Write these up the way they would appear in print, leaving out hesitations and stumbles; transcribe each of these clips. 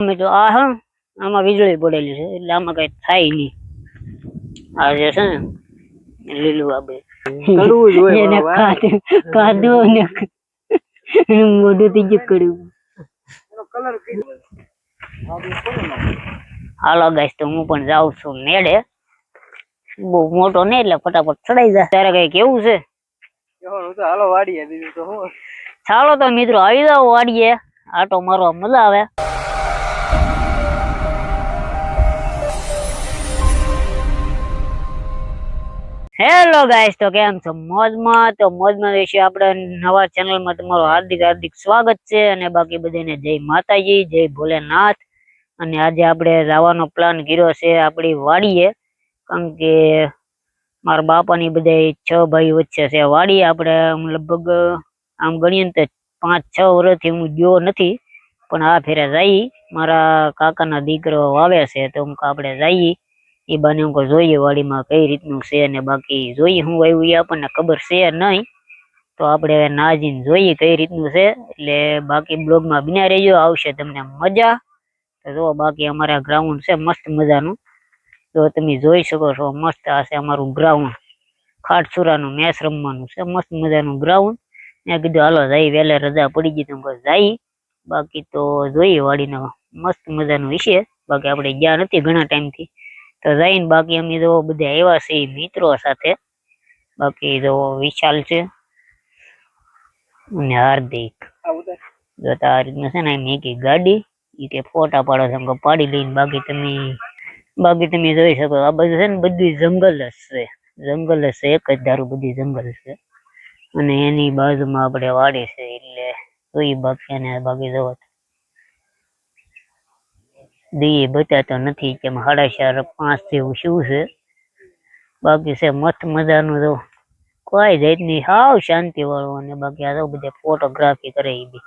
અમે તો આ હા આમાં વીજળી પડેલી છે એટલે આમાં કઈ થાય નહીં. આ જે છે ને લીલું આ કડવું જ હોય એને કાદો ને મોઢું થી જ કડવું. હાલો ગાઈસ તો હું પણ જાઉં છું મેળે. બહુ મોટો નહીં એટલે ફટાફટ ચડાઈ જાય. ત્યારે કઈ કેવું છે? હાલો વાડીએ બીજું તો હું. ચાલો તો મિત્રો આવી જાવ વાડીએ, આટો મારવા મજા આવે. હેલો ગાઈસ તો કેમ છો? મોજમાં? તો મોજમાં વિશે આપણે નવા ચેનલમાં તમારું હાર્દિક હાર્દિક સ્વાગત છે. અને બાકી બધાને જય માતાજી, જય ભોલેનાથ. અને આજે આપણે જવાનો પ્લાન કર્યો છે આપણી વાડીએ, કારણ કે મારા બાપાની બધા 6 ભાઈ વચ્ચે છે વાડી. આપણે લગભગ આમ ગણીએ ને તો 5-6 વર્ષથી હું ગયો નથી, પણ આ ફેરે જઈ. મારા કાકાના દીકરો વાવે છે તો આપણે જઈએ એ બાને જોઈએ વાડીમાં કઈ રીતનું છે. અને બાકી જોઈએ હું આવ્યું એ આપણને ખબર છે નહીં, તો આપણે નાજીને જોઈએ કઈ રીતનું છે. એટલે બાકી બ્લોગમાં બન્યા રહેજો, આવશે તમને મજા. તો જો બાકી અમારા ગ્રાઉન્ડ છે મસ્ત મજાનું, તો તમે જોઈ શકો છો. મસ્ત આ છે અમારું ગ્રાઉન્ડ, ખાટસુરાનું મેચ રમવાનું છે, મસ્ત મજાનું ગ્રાઉન્ડ. મેં કીધું હાલો જઈ, વહેલે રજા પડી ગઈ તો જઈ. બાકી તો જોઈએ વાડીને મસ્ત મજાનું વિશે. બાકી આપણે ગયા નથી ઘણા ટાઈમથી, તો જઈને બાકી અમે તો બધા આવ્યા છે મિત્રો સાથે. બાકી તો વિશાલ છે અને હાર્દિક. જોતા આ રીતના છે ને એમ એક ગાડી એ કે ફોટા પાડો છે પાડી લઈને. બાકી તમે જોઈ શકો આ બધું છે ને બધું જંગલ જ છે, જંગલ જ છે, એક જ ધારું બધી જંગલ છે. અને એની બાજુમાં આપણે વાડી છે એટલે જોઈ. બાકી અને બાકી જોવો દી બતાતો નથી કે 4:30-5 જેવું શું છે. બાકી છે મસ્ત મજાનું, તો કોઈ જાતની હાવ શાંતિ વાળું. અને બાકી આ તો બધા ફોટોગ્રાફી કરે એ બી.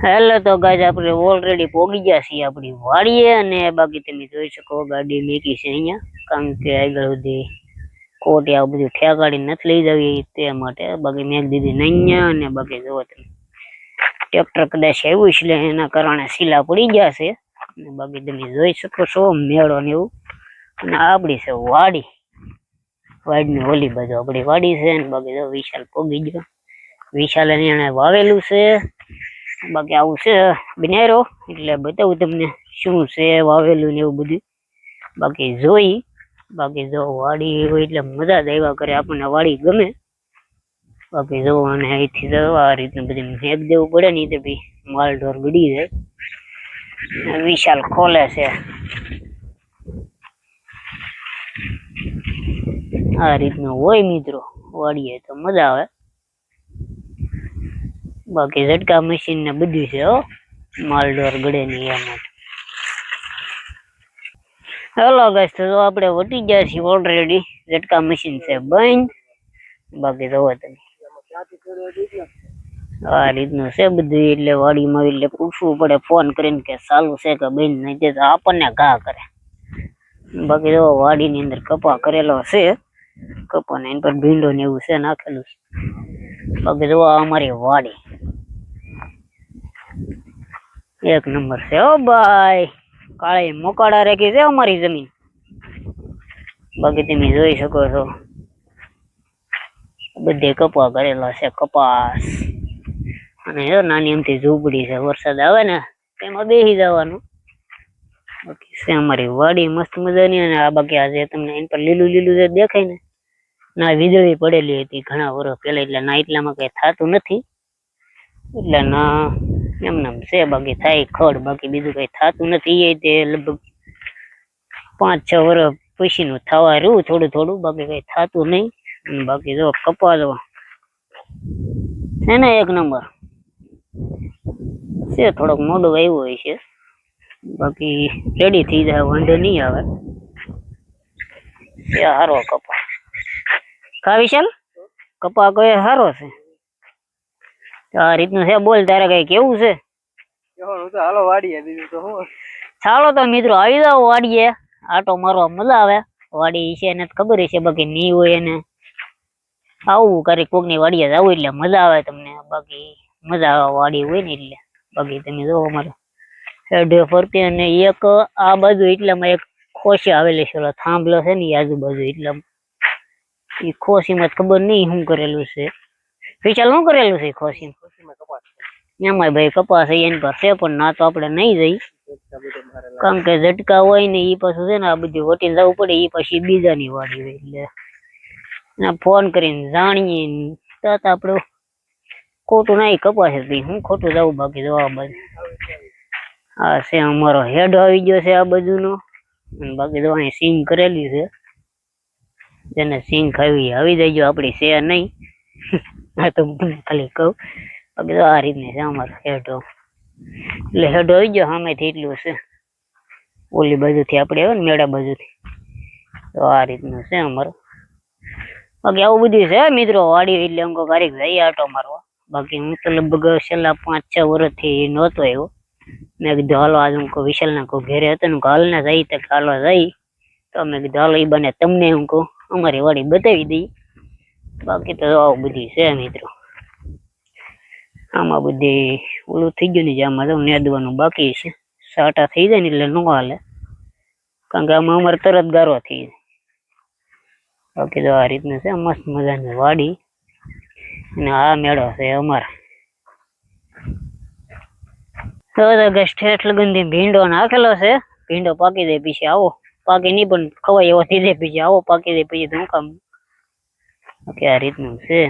હેલો તો ગાઈસ આપણે ઓલરેડી પહોંચી ગયા છીએ આપણી વાડીએ. અને બાકી તમે જોઈ શકો ગાડી મેકી છે અહીંયા, કારણ કે આગળ સુધી કોટી આ બધું ઠેકાડી નથી લઈ જવી તે માટે. બાકી મેક દીધી નૈયા. અને બાકી જોવો તમે ટ્રેક્ટર કદાચ આવ્યું છે એના કારણે સીલા પડી ગયા છે. અને બાકી તમે જોઈ શકો છો મેળો ને એવું. અને આપડી છે વાડી, વાડીની ઓલી બાજુ આપડી વાડી છે. અને બાકી જો વિશાલ પોગી ગયો, વિશાલ એને વાવેલું છે. બાકી આવું છે બિનારો એટલે બતાવું તમને શું છે વાવેલું ને એવું બધું. બાકી જોઈ. બાકી જો વાડી હોય એટલે મજા જ આવ્યા કરે, આપણને વાડી ગમે. બાકી જો અને અહીંથી જો આ રીતનું બધું મેઘ દેવું પડે ને તો ભાઈ માલ ઢોર ગડી જાય. વિશાલ ખોલે છે આ રીતનું હોય મિત્રો વાડીએ, તો મજા આવે. બાકી ઝટકા મશીન ને બધું છે હો, માલઢોર ગળે ની એ માટે. હેલો ગાઈસ તો આપણે વટી ગયા છીએ ઓલરેડી, ઝટકા મશીન છે બંધ. બાકી જોવો તમે આ રીતનું છે બધું. એટલે વાડીમાં એટલે પૂછવું પડે ફોન કરીને કે ચાલુ છે કે બંધ, નહીં તો આપણને ઘા કરે. બાકી જો વાડીની અંદર કપા કરેલો છે, કપા ને એની પર ભીંડો ને એવું છે નાખેલું છે. બાકી જો અમારી વાડી એક નંબર છે હો ભાઈ, કાળી મોકાડા રાખી છે અમારી જમીન. બાકી તમે જોઈ શકો છો બધે કપા કરેલો છે, કપાસ. અને જો નાની એમથી ઝૂંપડી છે, વરસાદ આવે ને તેમાં બેસી જવાનું. બાકી છે અમારી વાડી મસ્ત મજાની. અને આ બાકી આજે તમને એની પર લીલું લીલું જે દેખાય ને, ના વીજળી પડેલી હતી ઘણા વર્ષ પેલા, એટલે ના એટલામાં કઈ થતું નથી. એટલે ના એમને એમ છે, બાકી થાય ખડ, બાકી બીજું કઈ થતું નથી. એ તે લગભગ 5-6 વર્ષ પછી નું થવા રહ્યું થોડું થોડું, બાકી કઈ થતું નહીં. બાકી જો કપા જો છે ને એક નંબર છે, થોડોક મોડું આવ્યું હોય છે, બાકી રેડી થઈ જાય, વાંધો નહીં આવે. એ હારો કપા કા વિશાલ, કપા કયો હારો છે. આ રીતનું છે. બોલ, તારે કઈ કેવું છે? હું તો હાલો વાડીએ, બીજું તો હું. ચાલો તો મિત્રો આવી જાવ વાડીએ, આટો મારવા મજા આવે. વાડી છે એને ખબર છે, બાકી નહીં હોય એને આવું કરી કોકની વાડીએ જવું એટલે મજા આવે તમને. બાકી મજા આવે વાડી હોય ને એટલે. બાકી તમે જો અમારે હેડે ફરતી, અને એક આ બાજુ એટલામાં એક ખોશી આવેલી છે, થાંભલો છે ને એ આજુબાજુ એટલા એ ખોશીમાં ખબર નહીં શું કરેલું છે. વિશાલ શું કરેલું છે ખોશી? એમાં ભાઈ કપાસ એની પર છે, પણ ના તો આપણે નહીં જઈ, કારણ કે ઝટકા હોય ને એ પાછું છે ને આ બધી વટીને જવું પડે. એ પછી બીજાની વાડી હોય એટલે ફોન કરીને જાણીએ તો આપડે ખોટું નહીં. કપાસ હું ખોટું જવું, બાકી જવા બાજુ આ છે અમારો હેડ આવી ગયો છે આ બાજુનો. બાકી તો અહીં સિંગ કરેલી છે, જેને સિંગ ખાવી આવી જાય. આપડી છે નહીં, આ તો તમને ખાલી કહું. બાકી તો આ રીતની છે અમારો હેડો. એટલે હેડો આવી ગયો સામેથી એટલું છે, ઓલી બાજુથી આપણે આવે ને મેળા બાજુથી. તો આ રીતનું છે અમારો. બાકી આવું બધું છે મિત્રો વાડી, એટલે અમુક કારીક જઈએ આટો મારવા. બાકી હું તો લગભગ છેલ્લા 5-6 વર્ષથી નહોતો આવ્યો. મેં કીધું હાલો આજે હું કહું વિશાલ ના કહું ઘેરે હતો ને, હાલ ને જઈ તો હાલો જઈ. તો મેં કીધું હાલો એ બને તમને હું કહું અમારી વાડી બતાવી દઈ. બાકી તો આવું બધી છે મિત્રો. આમાં બધી ઓલું થઈ ગયું ને, આમાં તો નેદવાનું બાકી છે. સાટા થઈ જાય ને એટલે ન હાલે, કારણ કે આમાં અમારે તરત ગારો થઈ જાય. બાકી તો આ રીતનું છે મસ્ત મજાની વાડી. અને આ મેળો છે અમારા. તો ઠેઠ લગનથી ભીંડો નાખેલો છે. ભીંડો પાકી દે પછી આવો, પાકી નહીં પણ ખવાય એવો થઈ જાય પછી આવો, પાકી દે પછી શું કામ. બાકી આ રીતનું છે.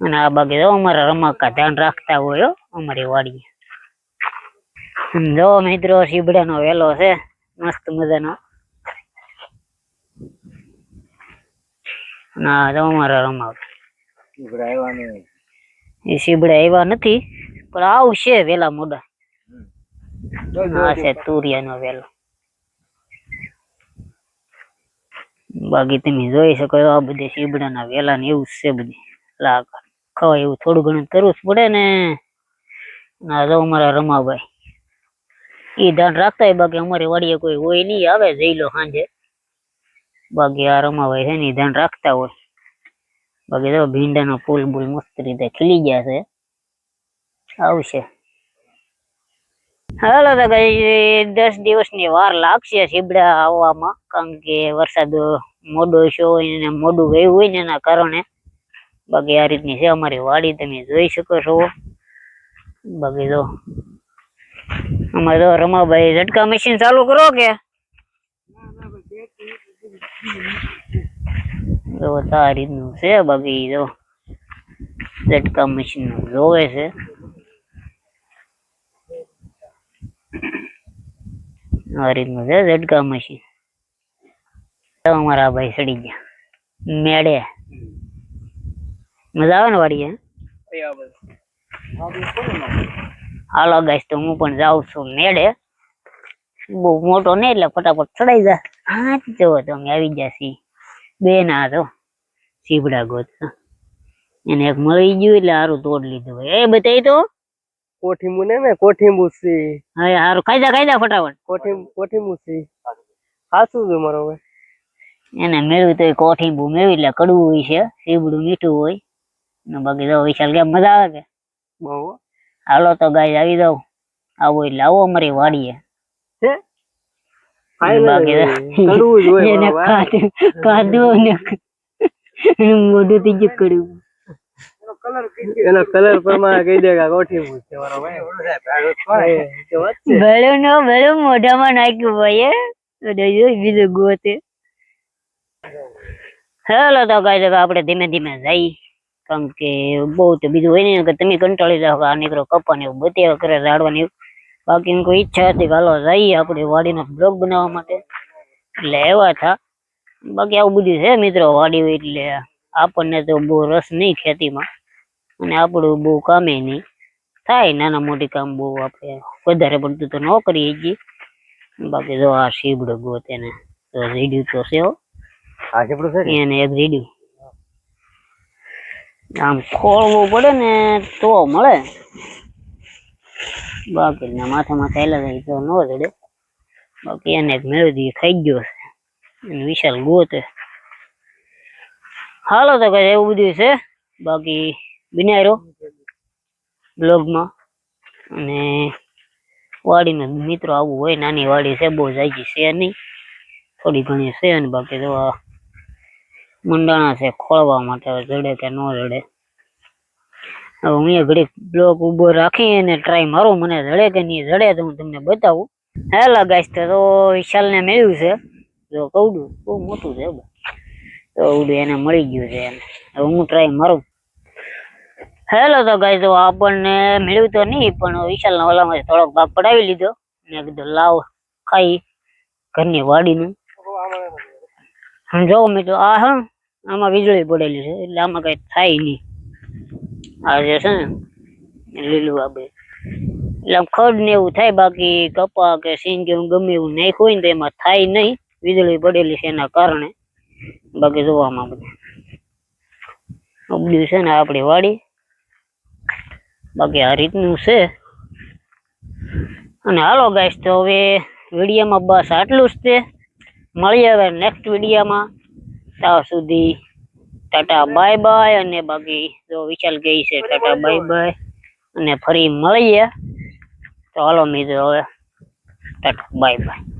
અને આ બાકી જો અમારા રમકડા ધ્યાન રાખતા હોય અમારી વાડી. જો મિત્રો સીબડાનો વેલો છે મસ્ત મજાનો. ના જો અમારા રમકડા એ સીબડા આવ્યા નથી, પણ આવશે વેલા મોડા. આ છે તુરિયાનો વેલો. બાકી તમે જોઈ શકો આ બધી સીબડાના વેલા ને એવું છે બધી. લાગ ખવાય એવું થોડું ઘણું કરવું જ પડે ને. ના જો અમારા રમાભાઈ એ ધ્યાન રાખતા હોય. બાકી અમારી વાડીએ કોઈ હોય નહીં, આવે જઈ લો સાંજે. બાકી આ રમાભાઈ છે ને ધ્યાન રાખતા હોય. બાકી તો ભીંડાનો ફૂલ બુલ મસ્ત રીતે ખીલી ગયા છે, આવશે. હાલો તો કઈ 10 દિવસની વાર લાગશે સીબડા આવવામાં, કારણ કે વરસાદ મોડો થયો હોય ને મોડું ગયું હોય ને એના કારણે. બાકી આ રીતની છે અમારી વાડી, તમે જોઈ શકો છો. બાકી તો અમારે તો રમાભાઈ ઝટકા મશીન ચાલુ કરો કે જો આ રીતનું છે. બાકી જો ઝટકા મશીન જોવે છે. આ રીતનું છે ઝટકા મશીન. અમારા ભાઈ સડી ગયા મેળે. મજા આવે ને વાડીએ. હાલો ગાઈસ તો હું પણ જાઉં છું મેળે. બહુ મોટો નહીં એટલે ફટાફટ ચડાઈ જાય. હા જો તમે આવી જશે બે ના તો સીબડા ગોત. એને એક મળી ગયું એટલે સારું તોડ લીધું. એ બતાવી તો કોઠીંબુ ને કોઠીંબુ છે. હા સારું ખાઈ જા ફટાફટ. કોઠીંબુ છે ખાસું છે મારો હવે. એને મેળવ્યું તો કોઠીંબુ મેળવ્યું એટલે કડવું હોય છે, સીબડું મીઠું હોય. બાકી તો વિશાલ કેમ મજા આવે કે બહુ. હાલો તો ગાય આવી જાવ. આવો એટલે આવો અમારી વાડીએ. મોઢું થી જ કર્યું. એનો કલર પ્રમાણે કહી દે કે કોઠીંબુ છે મારો ભાઈ. મોઢામાં નાખ્યું ભાઈ બીજું ગોતે. હેલો તો ગાય આપણે ધીમે ધીમે જઈ. કારણ કે બહુ તો બીજું હોય નહીં કે તમે કંટાળી જાઓ કે આ નીકળો કપ્પા ને એવું બત્યા કરે ઝાડવાની એવું. બાકી કોઈ ઈચ્છા હતી કે હાલો જઈએ આપણે વાડીનો બ્લોગ બનાવવા માટે એટલે એવા થા. બાકી આવું બધું છે મિત્રો વાડી હોય એટલે આપણને તો બહુ રસ નહીં ખેતીમાં અને આપણું બહુ કામે નહીં થાય નાના મોટી કામ બહુ આપણે વધારે પડતું તો ન કરીએ છીએ. બાકી જો આ શીબડો ગોત એને તો રીડ્યું તો છે હો. એને એક રીડ્યું આમ ખોળવું પડે ને તો મળે, બાકી ના માથે માથે હેલા જાય તો ન જડે. બાકી એને એક મેળવી ખાઈ ગયો છે અને વિશાલ ગોતે. હાલો તો કઈ એવું બધું છે. બાકી બિનારો બ્લોગમાં અને વાડીનો મિત્રો આવું હોય. નાની વાડી છે, બહુ જાજી છે નહીં, થોડી ઘણી છે. અને બાકી તો આ મંડાણા છે ખોળવા માટે, જડે કે ન જડે. હવે હું એ ઘડીક બ્લોક ઉભો રાખી અને ટ્રાય મારું, મને જડે કે નહીં જડે તો હું તમને બતાવું. હેલા ગાઈસ તો વિશાલ ને મળ્યું છે. જો કવડું બહુ મોટું છે, તો કવડું એને મળી ગયું છે. એને હવે હું ટ્રાય મારું. હેલો તો ગાઈસ તો આપણને મળ્યું તો નહીં, પણ વિશાલ ના ઓલામાં થોડોક ભાગ પડાવી લીધો ને કીધું લાવ ખાઈ ઘરની વાડીનું. જો મિત્રો આ હા આમાં વીજળી પડેલી છે એટલે આમાં કઈ થાય નહીં. આ જે છે ને લીલું આપણે એટલે આમ ખડ ને એવું થાય, બાકી કપા કે સિંગ કે ગમે એવું નાખ્યું હોય ને તો એમાં થાય નહીં. વીજળી પડેલી છે એના કારણે. બાકી જોવામાં બધું છે ને આપણી વાડી. બાકી આ રીતનું છે. અને હાલો ગાઈસ તો હવે વિડીયોમાં બસ આટલું જ છે. મળીએ હવે નેક્સ્ટ વિડીયોમાં. ત્યાં સુધી ટાટા બાય બાય. અને બાકી જો વિશાલ ગઈ છે ટાટા બાય બાય અને ફરી મળીએ. તો હાલો મિત્રો હવે ટાટા બાય બાય.